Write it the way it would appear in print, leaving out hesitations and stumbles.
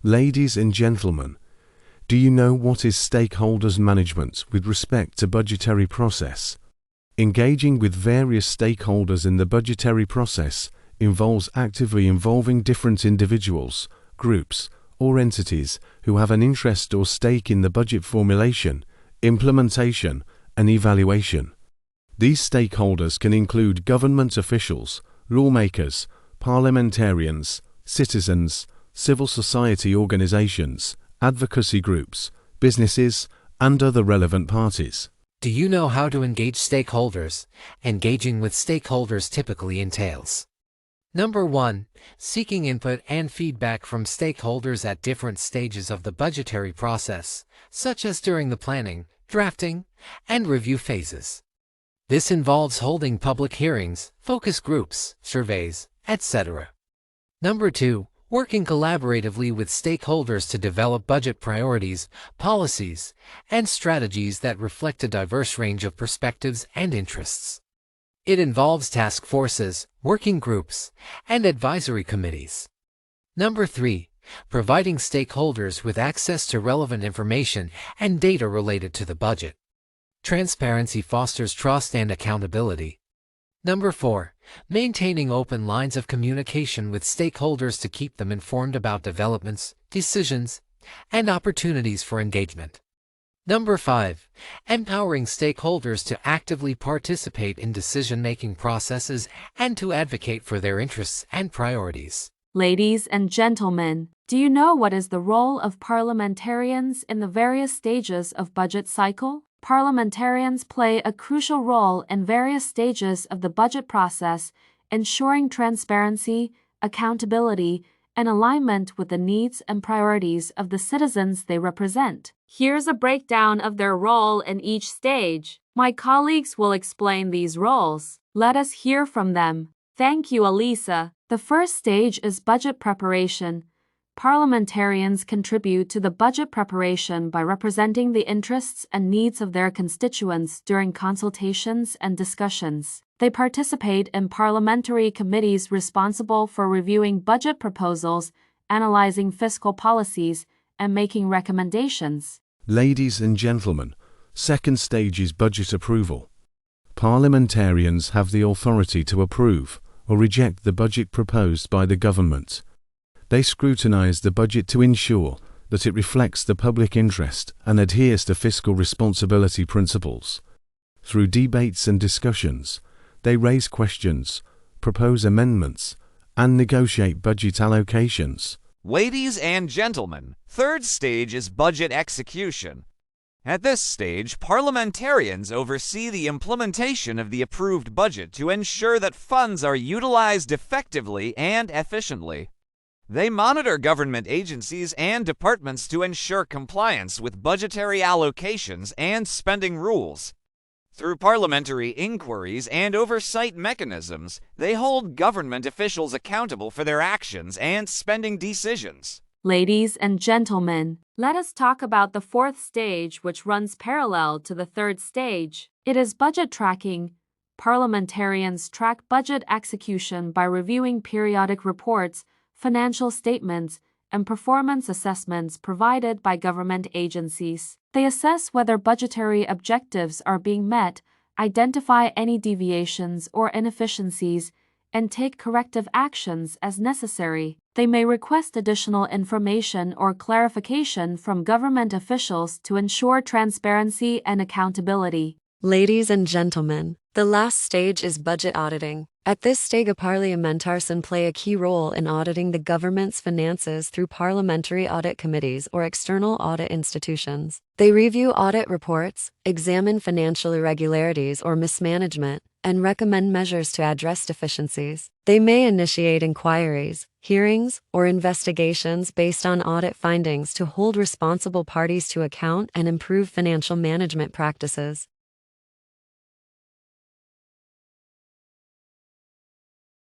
Ladies and gentlemen, do you know what is stakeholders management with respect to budgetary process? Engaging with various stakeholders in the budgetary process involves actively involving different individuals, groups, or entities who have an interest or stake in the budget formulation, implementation, and evaluation. These stakeholders can include government officials, lawmakers, parliamentarians, citizens, civil society organizations, advocacy groups, businesses, and other relevant parties. Do you know how to engage stakeholders? Engaging with stakeholders typically entails: Number 1. Seeking input and feedback from stakeholders at different stages of the budgetary process, such as during the planning, drafting, and review phases. This involves holding public hearings, focus groups, surveys, etc. Number 2. Working collaboratively with stakeholders to develop budget priorities, policies, and strategies that reflect a diverse range of perspectives and interests. It involves task forces, working groups, and advisory committees. Number 3. Providing stakeholders with access to relevant information and data related to the budget. Transparency fosters trust and accountability. Number 4. Maintaining open lines of communication with stakeholders to keep them informed about developments, decisions, and opportunities for engagement. Number 5. Empowering stakeholders to actively participate in decision-making processes and to advocate for their interests and priorities. Ladies and gentlemen, do you know what is the role of parliamentarians in the various stages of budget cycle? Parliamentarians play a crucial role in various stages of the budget process, ensuring transparency, accountability, and alignment with the needs and priorities of the citizens they represent. Here's a breakdown of their role in each stage. My colleagues will explain these roles. Let us hear from them. Thank you, Elisa. The first stage is budget preparation. Parliamentarians contribute to the budget preparation by representing the interests and needs of their constituents during consultations and discussions. They participate in parliamentary committees responsible for reviewing budget proposals, analyzing fiscal policies, and making recommendations. Ladies and gentlemen, second stage is budget approval. Parliamentarians have the authority to approve or reject the budget proposed by the government. They scrutinize the budget to ensure that it reflects the public interest and adheres to fiscal responsibility principles. Through debates and discussions, they raise questions, propose amendments, and negotiate budget allocations. Ladies and gentlemen, third stage is budget execution. At this stage, parliamentarians oversee the implementation of the approved budget to ensure that funds are utilized effectively and efficiently. They monitor government agencies and departments to ensure compliance with budgetary allocations and spending rules. Through parliamentary inquiries and oversight mechanisms, they hold government officials accountable for their actions and spending decisions. Ladies and gentlemen, let us talk about the fourth stage, which runs parallel to the third stage. It is budget tracking. Parliamentarians track budget execution by reviewing periodic reports, financial statements, and performance assessments provided by government agencies. They assess whether budgetary objectives are being met, identify any deviations or inefficiencies, and take corrective actions as necessary. They may request additional information or clarification from government officials to ensure transparency and accountability. Ladies and gentlemen, the last stage is budget auditing. At this stage, parliamentarians play a key role in auditing the government's finances through parliamentary audit committees or external audit institutions. They review audit reports, examine financial irregularities or mismanagement, and recommend measures to address deficiencies. They may initiate inquiries, hearings, or investigations based on audit findings to hold responsible parties to account and improve financial management practices.